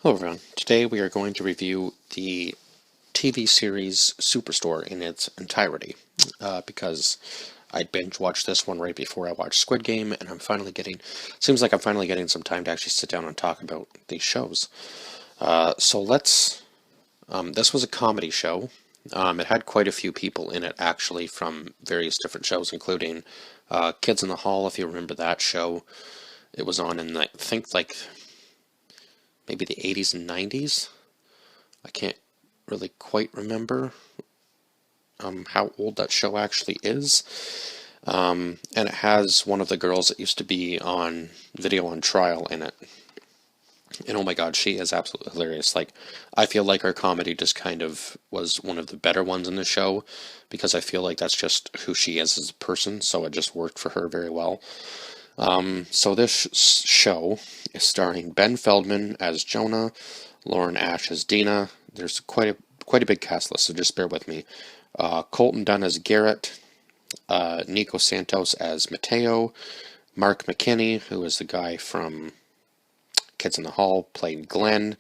Hello everyone. Today we are going to review the TV series Superstore in its entirety because I binge watched this one right before I watched Squid Game, and seems like I'm finally getting some time to actually sit down and talk about these shows. This was a comedy show. It had quite a few people in it actually from various different shows, including Kids in the Hall, if you remember that show. It was on in, I think, like maybe the 80s and 90s. I can't really quite remember how old that show actually is. And it has one of the girls that used to be on Video on Trial in it. And oh my god, she is absolutely hilarious. Like, I feel like her comedy just kind of was one of the better ones in the show because I feel like that's just who she is as a person, so it just worked for her very well. So this show is starring Ben Feldman as Jonah, Lauren Ash as Dina. There's quite a big cast list, so just bear with me. Colton Dunn as Garrett, Nico Santos as Mateo, Mark McKinney, who is the guy from Kids in the Hall, played Glenn.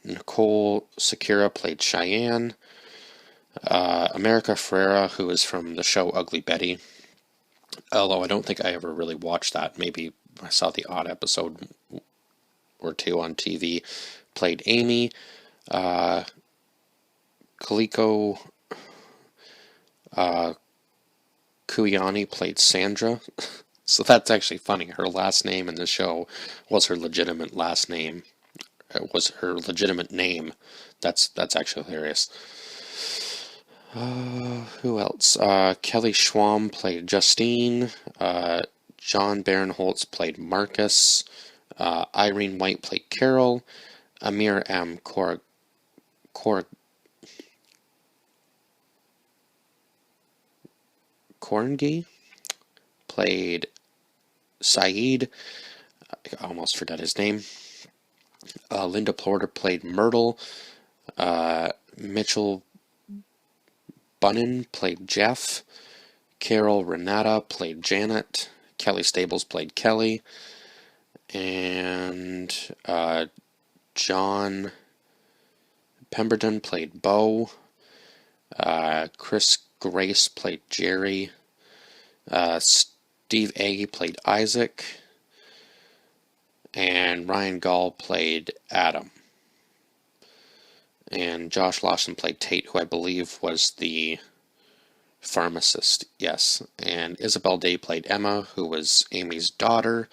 Nicole Sakura played Cheyenne. America Ferrera, who is from the show Ugly Betty. Although I don't think I ever really watched that. Maybe I saw the odd episode or two on TV. Played Amy. Kaliko Kuyani played Sandra. So that's actually funny. Her last name in the show was her legitimate last name. It was her legitimate name. That's actually hilarious. Who else? Kelly Schwam played Justine. John Barinholtz played Marcus. Irene White played Carol. Amir M. Korangi played Saeed. I almost forgot his name. Linda Porter played Myrtle. Mitchell Bunnan played Jeff. Carol Renata played Janet. Kelly Stables played Kelly. And John Pemberton played Bo. Chris Grace played Jerry. Steve Agee played Isaac. And Ryan Gall played Adam. And Josh Lawson played Tate, who I believe was the pharmacist, yes. And Isabel Day played Emma, who was Amy's daughter.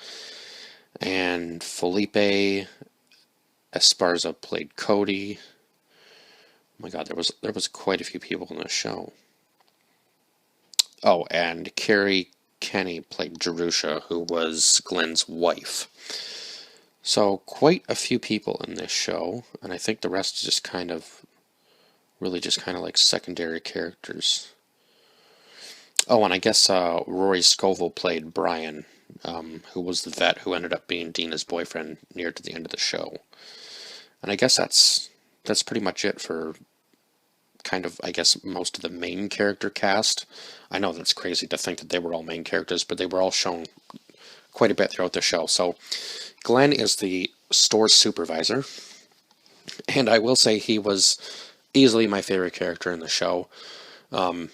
And Felipe Esparza played Cody. Oh my god, there was quite a few people in this show. Oh, and Carrie Kenny played Jerusha, who was Glenn's wife. So quite a few people in this show, and I think the rest is just kind of like secondary characters. Oh, and I guess Rory Scovel played Brian, who was the vet who ended up being Dina's boyfriend near to the end of the show. And I guess that's pretty much it for kind of, I guess, most of the main character cast. I know that's crazy to think that they were all main characters, but they were all shown quite a bit throughout the show. So Glenn is the store supervisor, and I will say he was easily my favorite character in the show.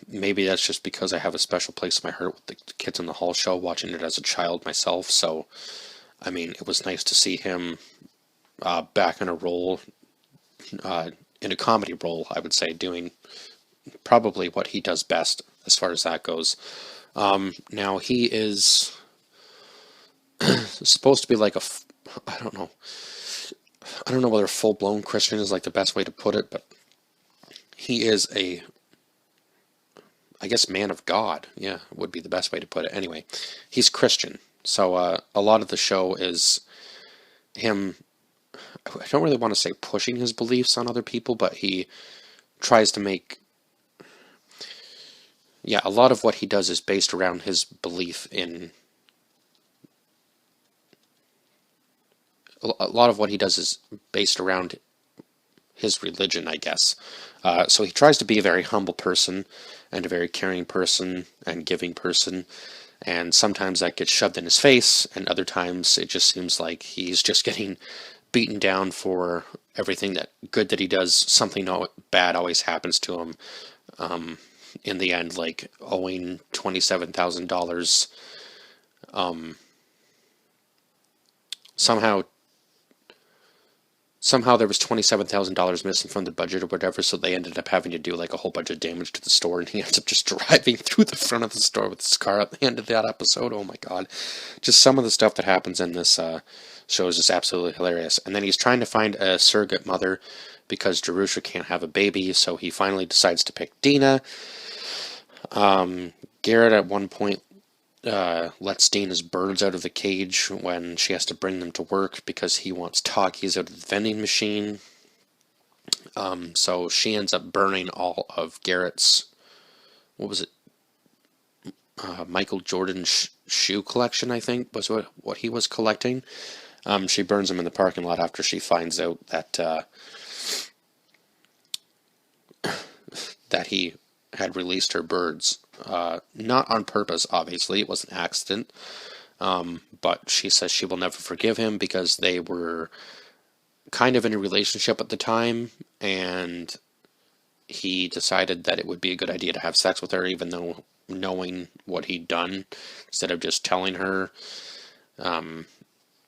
Maybe that's just because I have a special place in my heart with the Kids in the Hall show, watching it as a child myself. So, I mean, it was nice to see him back in a role, in a comedy role, I would say, doing probably what he does best as far as that goes. Now, he is supposed to be like I don't know. I don't know whether full-blown Christian is like the best way to put it, but he is I guess, man of God. Yeah, would be the best way to put it. Anyway, he's Christian. So a lot of the show is him, I don't really want to say pushing his beliefs on other people, but he tries to make, yeah, a lot of what he does is based around his belief in, a lot of what he does is based around his religion, I guess. So he tries to be a very humble person and a very caring person and giving person, and sometimes that gets shoved in his face, and other times it just seems like he's just getting beaten down for everything that good that he does, something bad always happens to him. In the end, like owing $27,000, somehow somehow there was $27,000 missing from the budget or whatever, so they ended up having to do like a whole bunch of damage to the store, and he ends up just driving through the front of the store with his car at the end of that episode. Oh my god. Just some of the stuff that happens in this show is just absolutely hilarious. And then he's trying to find a surrogate mother because Jerusha can't have a baby, so he finally decides to pick Dina. Garrett at one point lets Dina's birds out of the cage when she has to bring them to work because he wants Takis out of the vending machine. So she ends up burning all of Garrett's, what was it, Michael Jordan shoe collection, I think, was what he was collecting. She burns them in the parking lot after she finds out that that he had released her birds. Not on purpose, obviously. It was an accident. But she says she will never forgive him because they were kind of in a relationship at the time, and he decided that it would be a good idea to have sex with her, even though knowing what he'd done, instead of just telling her.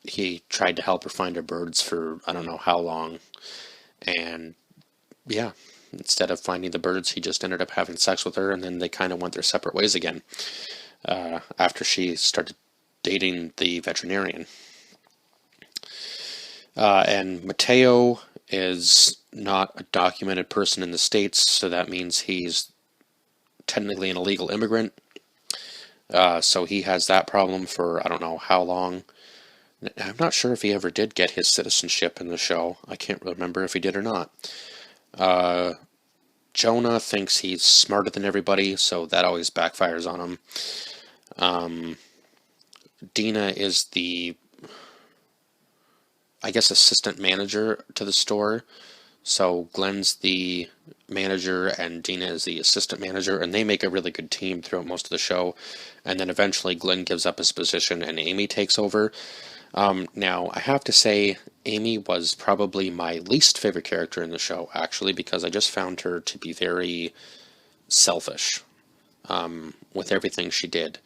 He tried to help her find her birds for I don't know how long, and yeah, instead of finding the birds, he just ended up having sex with her, and then they kind of went their separate ways again after she started dating the veterinarian. And Mateo is not a documented person in the States, so that means he's technically an illegal immigrant. So he has that problem for I don't know how long. I'm not sure if he ever did get his citizenship in the show. I can't remember if he did or not. Jonah thinks he's smarter than everybody, so that always backfires on him. Dina is the, I guess, assistant manager to the store. So Glenn's the manager and Dina is the assistant manager, and they make a really good team throughout most of the show. And then eventually Glenn gives up his position and Amy takes over. Now, I have to say, Amy was probably my least favorite character in the show, actually, because I just found her to be very selfish with everything she did.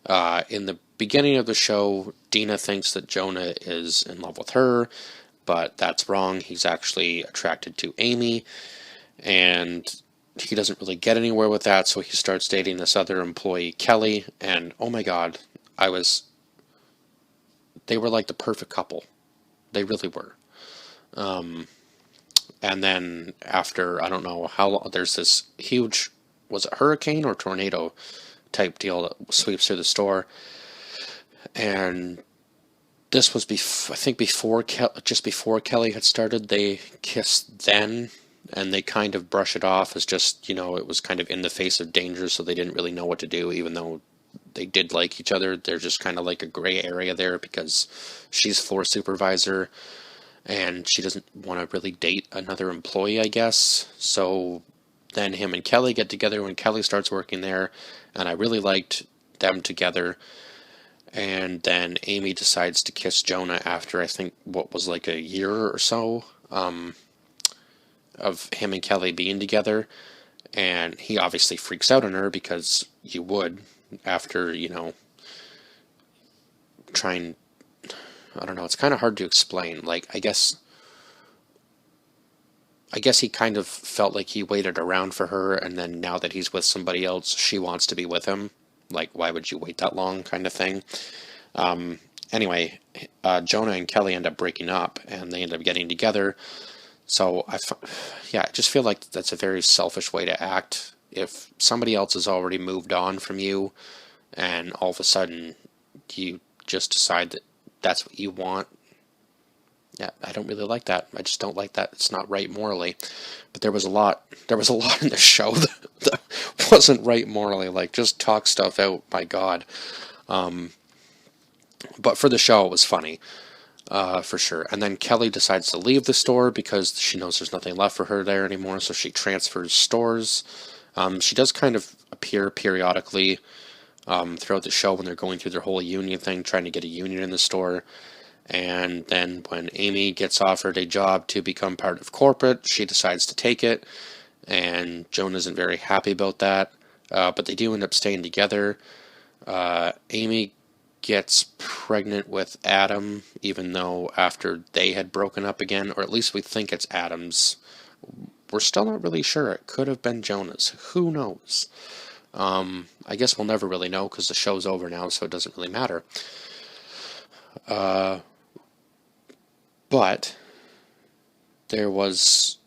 In the beginning of the show, Dina thinks that Jonah is in love with her, but that's wrong. He's actually attracted to Amy, and he doesn't really get anywhere with that, so he starts dating this other employee, Kelly, and oh my god, they were like the perfect couple. They really were. And then after, I don't know how long, there's this huge, was it hurricane or tornado type deal that sweeps through the store. And this was, I think, just before Kelly had started. They kissed then, and they kind of brush it off as just, it was kind of in the face of danger, so they didn't really know what to do, even though they did like each other. There's just kind of like a gray area there because she's floor supervisor and she doesn't want to really date another employee, I guess. So then him and Kelly get together when Kelly starts working there, and I really liked them together. And then Amy decides to kiss Jonah after, I think, what was like a year or so of him and Kelly being together. And he obviously freaks out on her, because you would, after, trying, I don't know, it's kind of hard to explain. Like, I guess he kind of felt like he waited around for her, and then now that he's with somebody else, she wants to be with him. Like, why would you wait that long, kind of thing. Anyway, Jonah and Kelly end up breaking up, and they end up getting together. So, I just feel like that's a very selfish way to act. If somebody else has already moved on from you, and all of a sudden you just decide that that's what you want, yeah, I don't really like that. I just don't like that. It's not right morally. But there was a lot in the show that wasn't right morally. Like, just talk stuff out, my God. But for the show, it was funny. For sure. And then Kelly decides to leave the store because she knows there's nothing left for her there anymore, so she transfers stores. She does kind of appear periodically throughout the show when they're going through their whole union thing, trying to get a union in the store. And then when Amy gets offered a job to become part of corporate, she decides to take it, and Joan isn't very happy about that. But they do end up staying together. Amy gets pregnant with Adam, even though after they had broken up again, or at least we think it's Adam's. We're still not really sure. It could have been Jonah's. Who knows? I guess we'll never really know because the show's over now, so it doesn't really matter. But there was.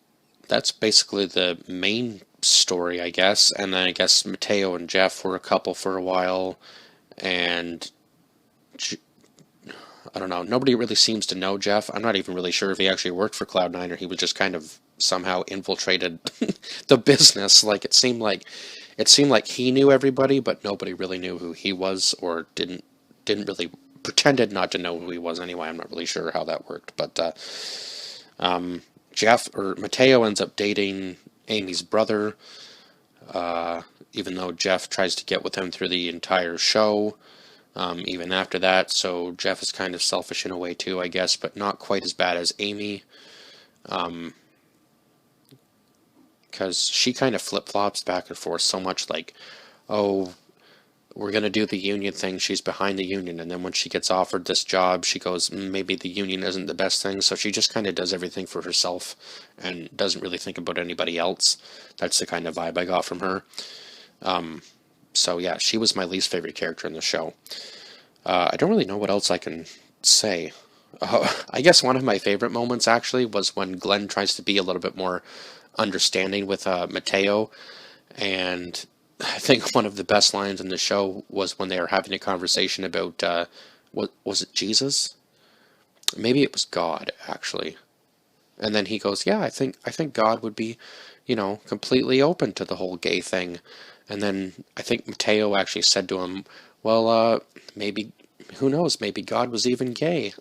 That's basically the main story, I guess. And then I guess Mateo and Jeff were a couple for a while, and I don't know. Nobody really seems to know Jeff. I'm not even really sure if he actually worked for Cloud9 or he was just kind of somehow infiltrated the business. Like it seemed like he knew everybody, but nobody really knew who he was, or didn't really pretended not to know who he was anyway. I'm not really sure how that worked, but Jeff or Mateo ends up dating Amy's brother, even though Jeff tries to get with him through the entire show. Even after that, so Jeff is kind of selfish in a way too, I guess, but not quite as bad as Amy, because she kind of flip-flops back and forth so much, like, oh, we're going to do the union thing, she's behind the union, and then when she gets offered this job, she goes, maybe the union isn't the best thing, so she just kind of does everything for herself, and doesn't really think about anybody else. That's the kind of vibe I got from her. So yeah, she was my least favorite character in the show. I don't really know what else I can say. I guess one of my favorite moments actually was when Glenn tries to be a little bit more understanding with Mateo, and I think one of the best lines in the show was when they were having a conversation about what was it, Jesus? Maybe it was God actually. And then he goes, "Yeah, I think God would be, completely open to the whole gay thing." And then I think Mateo actually said to him, "Well, maybe, who knows, maybe God was even gay."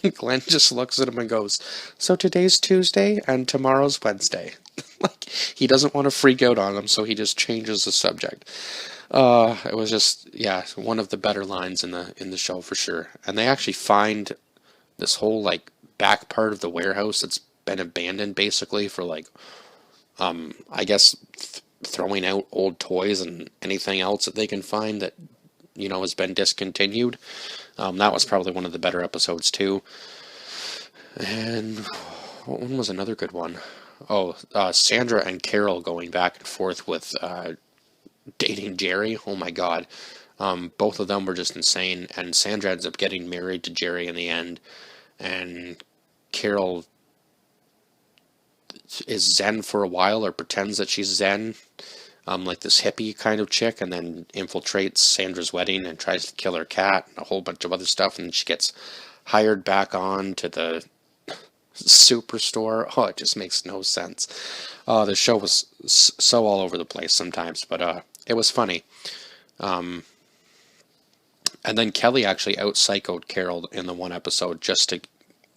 And Glenn just looks at him and goes, "So today's Tuesday and tomorrow's Wednesday." Like, he doesn't want to freak out on him, so he just changes the subject. It was just, yeah, one of the better lines in the show for sure. And they actually find this whole, like, back part of the warehouse that's been abandoned basically for, like, I guess throwing out old toys and anything else that they can find that has been discontinued. That was probably one of the better episodes too. And what one was another good one? Oh, Sandra and Carol going back and forth with dating Jerry. Oh my God. Both of them were just insane, and Sandra ends up getting married to Jerry in the end, and Carol is Zen for a while, or pretends that she's Zen, like this hippie kind of chick, and then infiltrates Sandra's wedding and tries to kill her cat and a whole bunch of other stuff, and she gets hired back on to the Superstore. Oh, it just makes no sense. The show was so all over the place sometimes, but it was funny. And then Kelly actually out-psychoed Carol in the one episode just to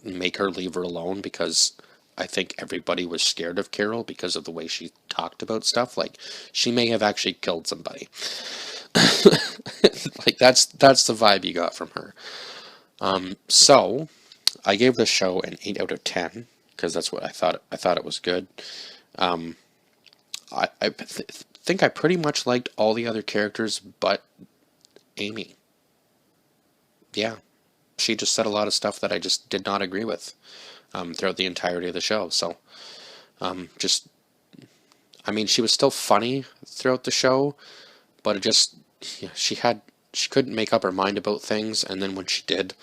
make her leave her alone, because I think everybody was scared of Carol because of the way she talked about stuff. Like, she may have actually killed somebody. Like, that's the vibe you got from her. So I gave the show an 8 out of 10 because that's what I thought. I thought it was good. I think I pretty much liked all the other characters but Amy. Yeah, she just said a lot of stuff that I just did not agree with throughout the entirety of the show. So, I mean, she was still funny throughout the show, but it just, she couldn't make up her mind about things, and then when she did,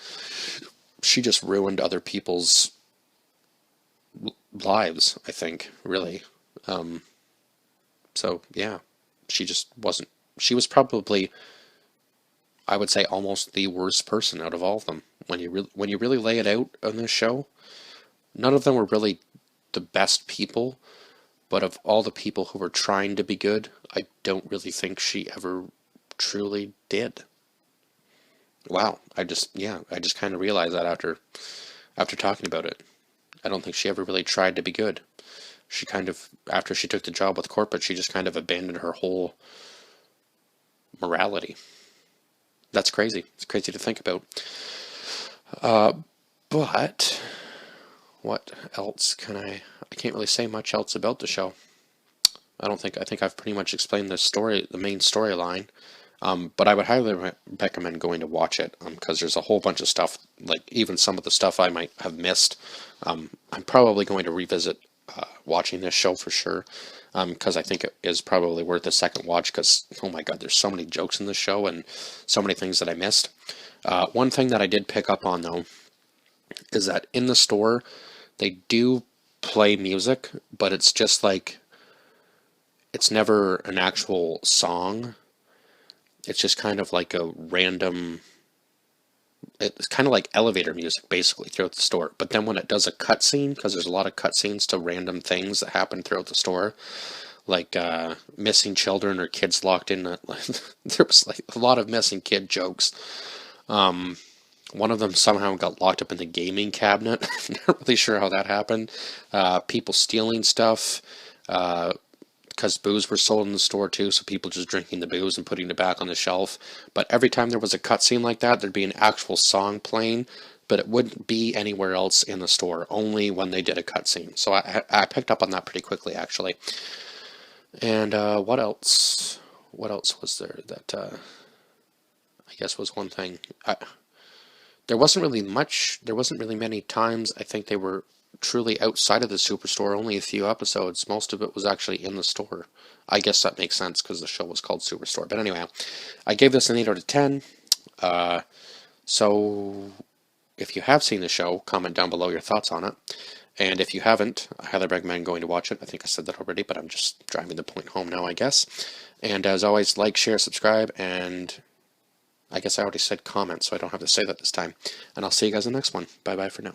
she just ruined other people's lives, I think, really. So, yeah, she just wasn't, she was probably, I would say, almost the worst person out of all of them. When you really lay it out on this show, none of them were really the best people, but of all the people who were trying to be good, I don't really think she ever truly did. Wow, I just kind of realized that after talking about it. I don't think she ever really tried to be good. She kind of, after she took the job with corporate, she just kind of abandoned her whole morality. That's crazy. It's crazy to think about. But what else can I can't really say much else about the show. I think I've pretty much explained the story, the main storyline. But I would highly recommend going to watch it because there's a whole bunch of stuff, like even some of the stuff I might have missed. I'm probably going to revisit watching this show for sure because I think it is probably worth a second watch because, oh my God, there's so many jokes in this show and so many things that I missed. One thing that I did pick up on, though, is that in the store, they do play music, but it's just like, it's never an actual song. It's just kind of like a random, it's kind of like elevator music basically throughout the store. But then when it does a cutscene, because there's a lot of cutscenes to random things that happen throughout the store, like missing children or kids locked in, there was like a lot of missing kid jokes. One of them somehow got locked up in the gaming cabinet. Not really sure how that happened. People stealing stuff. Because booze were sold in the store too, so people just drinking the booze and putting it back on the shelf. But every time there was a cutscene like that, there'd be an actual song playing, but it wouldn't be anywhere else in the store, only when they did a cutscene. So I picked up on that pretty quickly, actually. And what else? What else was there that I guess was one thing? There wasn't really much. There wasn't really many times I think they were truly outside of the Superstore. Only a few episodes. Most of it was actually in the store. I guess that makes sense because the show was called Superstore. But anyway, I gave this an 8 out of 10. So if you have seen the show, comment down below your thoughts on it. And if you haven't, I highly recommend going to watch it. I think I said that already, but I'm just driving the point home now, I guess. And as always, like, share, subscribe, and I guess I already said comment, so I don't have to say that this time. And I'll see you guys in the next one. Bye-bye for now.